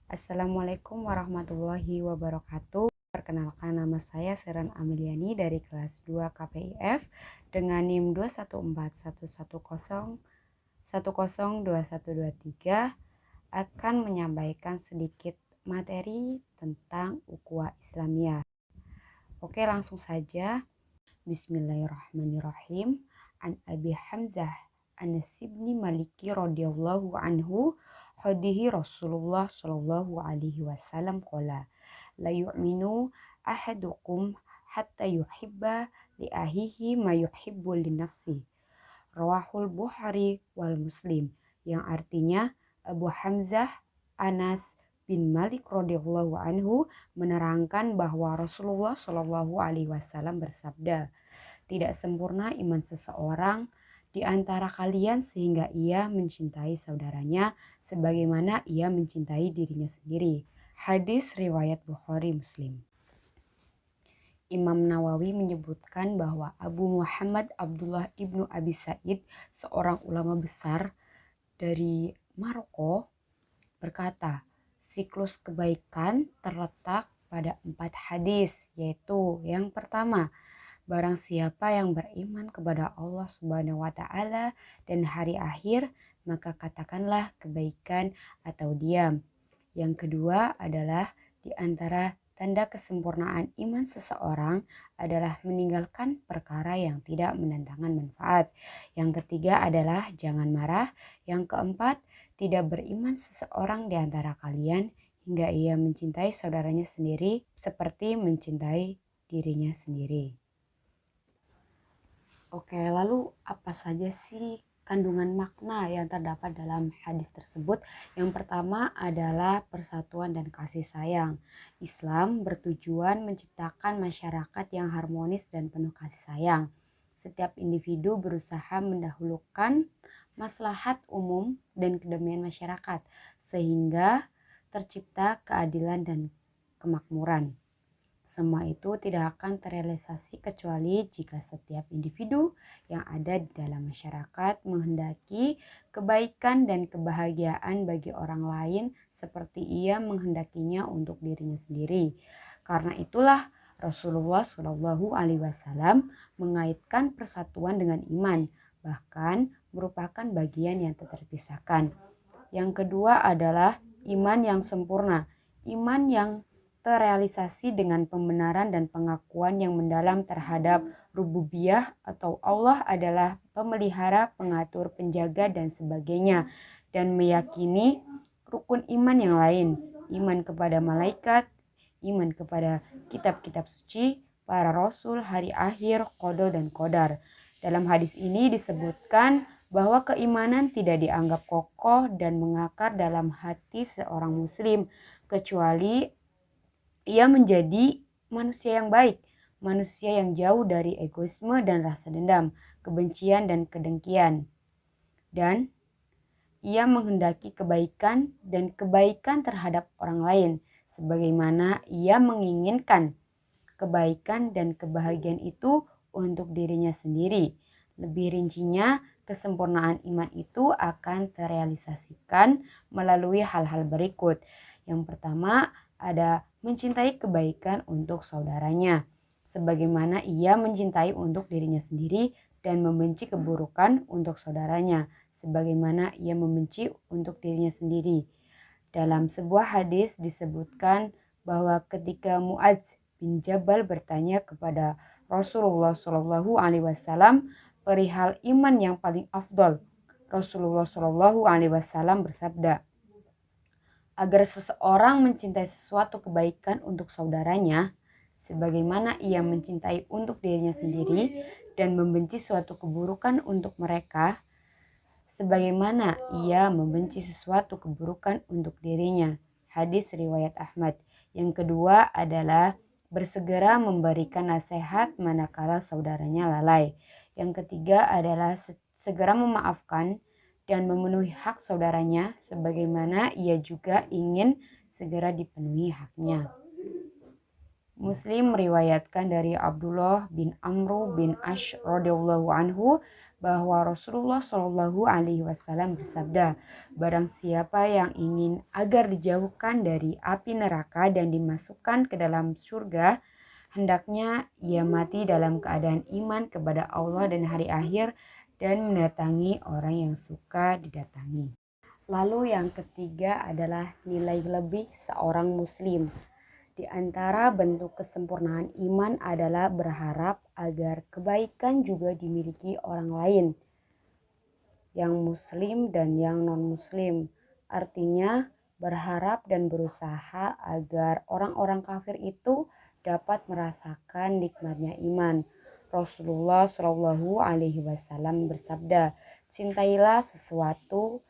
Assalamualaikum warahmatullahi wabarakatuh. Perkenalkan, nama saya Seren Ameliani dari kelas 2 KPIF dengan NIM 21411102123 akan menyampaikan sedikit materi tentang ukhuwah Islamiyah. Oke, langsung saja. Bismillahirrahmanirrahim. An Abi Hamzah Anas bin Maliki radhiyallahu anhu hadihi Rasulullah sallallahu alaihi wasallam qala la yu'minu ahadukum hatta yuhibba li ahihi ma yuhibbu li nafsi. Rawahul Bukhari wal Muslim, yang artinya Abu Hamzah Anas bin Malik radhiyallahu anhu menerangkan bahwa Rasulullah Shallallahu alaihi wasallam bersabda, tidak sempurna iman seseorang di antara kalian sehingga ia mencintai saudaranya sebagaimana ia mencintai dirinya sendiri. Hadis riwayat Bukhari Muslim. Imam Nawawi menyebutkan bahwa Abu Muhammad Abdullah ibnu Abi Sa'id, seorang ulama besar dari Maroko, berkata, siklus kebaikan terletak pada 4 hadis, yaitu yang pertama, barang siapa yang beriman kepada Allah Subhanahu wa taala dan hari akhir, maka katakanlah kebaikan atau diam. Yang kedua adalah di antara tanda kesempurnaan iman seseorang adalah meninggalkan perkara yang tidak mendatangkan manfaat. Yang ketiga adalah jangan marah. Yang keempat, tidak beriman seseorang di antara kalian hingga ia mencintai saudaranya sendiri seperti mencintai dirinya sendiri. Oke, lalu apa saja sih kandungan makna yang terdapat dalam hadis tersebut? Yang pertama adalah persatuan dan kasih sayang. Islam bertujuan menciptakan masyarakat yang harmonis dan penuh kasih sayang. Setiap individu berusaha mendahulukan maslahat umum dan kedamaian masyarakat sehingga tercipta keadilan dan kemakmuran. Semua itu tidak akan terrealisasi kecuali jika setiap individu yang ada di dalam masyarakat menghendaki kebaikan dan kebahagiaan bagi orang lain seperti ia menghendakinya untuk dirinya sendiri. Karena itulah Rasulullah Shallallahu alaihi wasallam mengaitkan persatuan dengan iman, bahkan merupakan bagian yang tak terpisahkan. Yang kedua adalah iman yang sempurna, iman yang terrealisasi dengan pembenaran dan pengakuan yang mendalam terhadap rububiyah atau Allah adalah pemelihara, pengatur, penjaga dan sebagainya, dan meyakini rukun iman yang lain, iman kepada malaikat, iman kepada kitab-kitab suci, para rasul, hari akhir, qada dan qadar. Dalam hadis ini disebutkan bahwa keimanan tidak dianggap kokoh dan mengakar dalam hati seorang muslim kecuali ia menjadi manusia yang baik, manusia yang jauh dari egoisme dan rasa dendam, kebencian dan kedengkian. Dan ia menghendaki kebaikan dan kebaikan terhadap orang lain, sebagaimana ia menginginkan kebaikan dan kebahagiaan itu untuk dirinya sendiri. Lebih rincinya, kesempurnaan iman itu akan terrealisasikan melalui hal-hal berikut. Yang pertama, ada mencintai kebaikan untuk saudaranya, sebagaimana ia mencintai untuk dirinya sendiri, dan membenci keburukan untuk saudaranya, sebagaimana ia membenci untuk dirinya sendiri. Dalam sebuah hadis disebutkan bahwa ketika Muadz bin Jabal bertanya kepada Rasulullah Shallallahu alaihi wasallam perihal iman yang paling afdol, Rasulullah Shallallahu alaihi wasallam bersabda, agar seseorang mencintai sesuatu kebaikan untuk saudaranya sebagaimana ia mencintai untuk dirinya sendiri dan membenci suatu keburukan untuk mereka sebagaimana ia membenci sesuatu keburukan untuk dirinya. Hadis riwayat Ahmad. Yang kedua adalah bersegera memberikan nasihat manakala saudaranya lalai. Yang ketiga adalah segera memaafkan dan memenuhi hak saudaranya sebagaimana ia juga ingin segera dipenuhi haknya. Muslim meriwayatkan dari Abdullah bin Amru bin Ash radhiyallahu anhu bahwa Rasulullah Shallallahu Alaihi Wasallam bersabda, barang siapa yang ingin agar dijauhkan dari api neraka dan dimasukkan ke dalam surga, hendaknya ia mati dalam keadaan iman kepada Allah dan hari akhir dan mendatangi orang yang suka didatangi. Lalu yang ketiga adalah nilai lebih seorang muslim. Di antara bentuk kesempurnaan iman adalah berharap agar kebaikan juga dimiliki orang lain, yang muslim dan yang non-muslim. Artinya berharap dan berusaha agar orang-orang kafir itu dapat merasakan nikmatnya iman. Rasulullah Shallallahu Alaihi Wasallam bersabda, cintailah sesuatu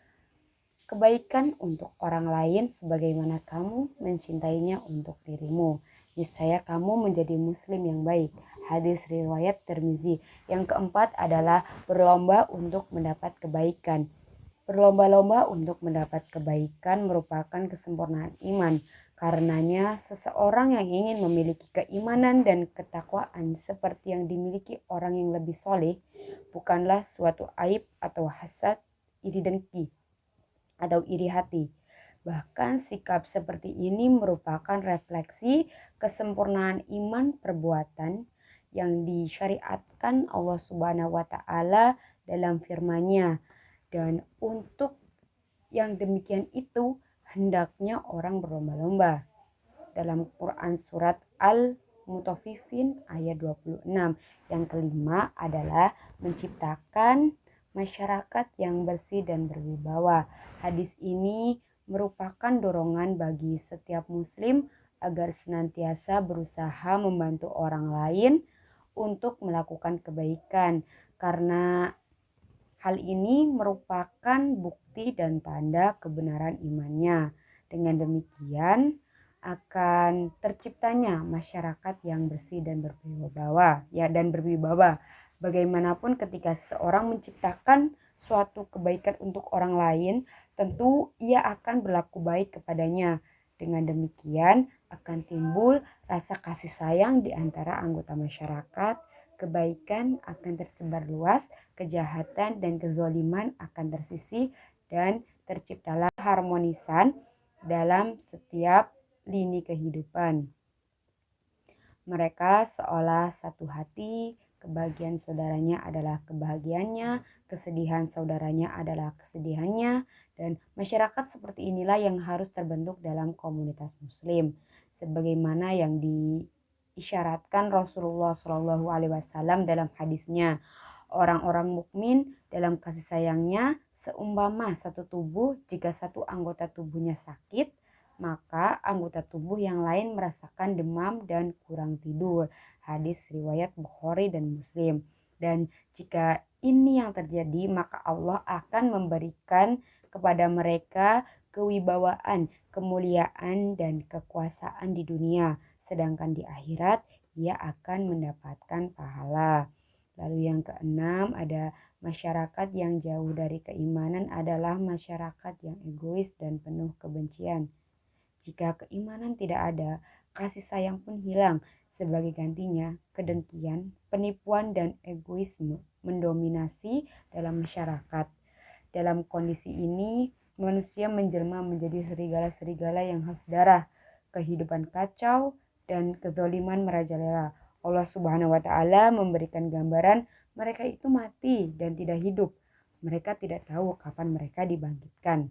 kebaikan untuk orang lain sebagaimana kamu mencintainya untuk dirimu. Niscaya kamu menjadi muslim yang baik. Hadis riwayat Tirmizi. Yang keempat adalah berlomba untuk mendapat kebaikan. Berlomba-lomba untuk mendapat kebaikan merupakan kesempurnaan iman. Karenanya seseorang yang ingin memiliki keimanan dan ketakwaan seperti yang dimiliki orang yang lebih soleh bukanlah suatu aib atau hasad, iri dengki atau iri hati. Bahkan sikap seperti ini merupakan refleksi kesempurnaan iman perbuatan yang disyariatkan Allah Subhanahu wa taala dalam firman-Nya. Dan untuk yang demikian itu hendaknya orang berlomba-lomba. Dalam Quran surat Al-Mutaffifin ayat 26. Yang kelima adalah menciptakan masyarakat yang bersih dan berwibawa. Hadis ini merupakan dorongan bagi setiap muslim agar senantiasa berusaha membantu orang lain untuk melakukan kebaikan, karena hal ini merupakan bukti dan tanda kebenaran imannya. Dengan demikian akan terciptanya masyarakat yang bersih dan berwibawa, Bagaimanapun ketika seseorang menciptakan suatu kebaikan untuk orang lain, tentu ia akan berlaku baik kepadanya. Dengan demikian akan timbul rasa kasih sayang di antara anggota masyarakat, kebaikan akan tersebar luas, kejahatan dan kezaliman akan tersisih, dan terciptalah harmonisan dalam setiap lini kehidupan. Mereka seolah satu hati, kebahagiaan saudaranya adalah kebahagiaannya, kesedihan saudaranya adalah kesedihannya, dan masyarakat seperti inilah yang harus terbentuk dalam komunitas muslim. Sebagaimana yang diisyaratkan Rasulullah Shallallahu Alaihi Wasallam dalam hadisnya, orang-orang mukmin dalam kasih sayangnya seumpama satu tubuh. Jika satu anggota tubuhnya sakit, maka anggota tubuh yang lain merasakan demam dan kurang tidur. Hadis riwayat Bukhari dan Muslim. Dan jika ini yang terjadi, maka Allah akan memberikan kepada mereka kewibawaan, kemuliaan dan kekuasaan di dunia, sedangkan di akhirat ia akan mendapatkan pahala. Lalu yang keenam ada masyarakat yang jauh dari keimanan adalah masyarakat yang egois dan penuh kebencian. Jika keimanan tidak ada, kasih sayang pun hilang. Sebagai gantinya, kedengkian, penipuan, dan egoisme mendominasi dalam masyarakat. Dalam kondisi ini, manusia menjelma menjadi serigala-serigala yang haus darah, kehidupan kacau, dan kezaliman merajalela. Allah Subhanahu wa taala memberikan gambaran mereka itu mati dan tidak hidup. Mereka tidak tahu kapan mereka dibangkitkan.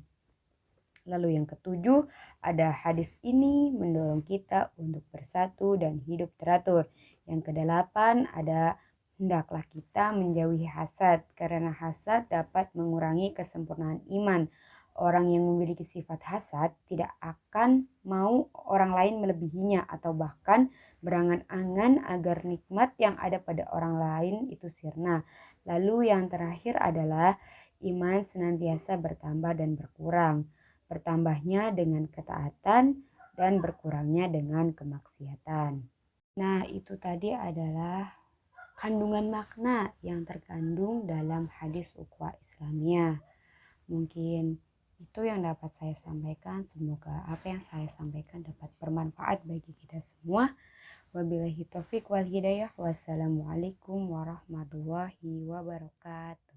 Lalu yang ketujuh, ada hadis ini mendorong kita untuk bersatu dan hidup teratur. Yang kedelapan ada hendaklah kita menjauhi hasad, karena hasad dapat mengurangi kesempurnaan iman. Orang yang memiliki sifat hasad tidak akan mau orang lain melebihinya atau bahkan berangan-angan agar nikmat yang ada pada orang lain itu sirna. Lalu yang terakhir adalah iman senantiasa bertambah dan berkurang. Bertambahnya dengan ketaatan dan berkurangnya dengan kemaksiatan. Nah, itu tadi adalah kandungan makna yang terkandung dalam hadis ukhuwah Islamiyah. Mungkin itu yang dapat saya sampaikan. Semoga apa yang saya sampaikan dapat bermanfaat bagi kita semua. Wabillahi taufiq wal hidayah. Wassalamualaikum warahmatullahi wabarakatuh.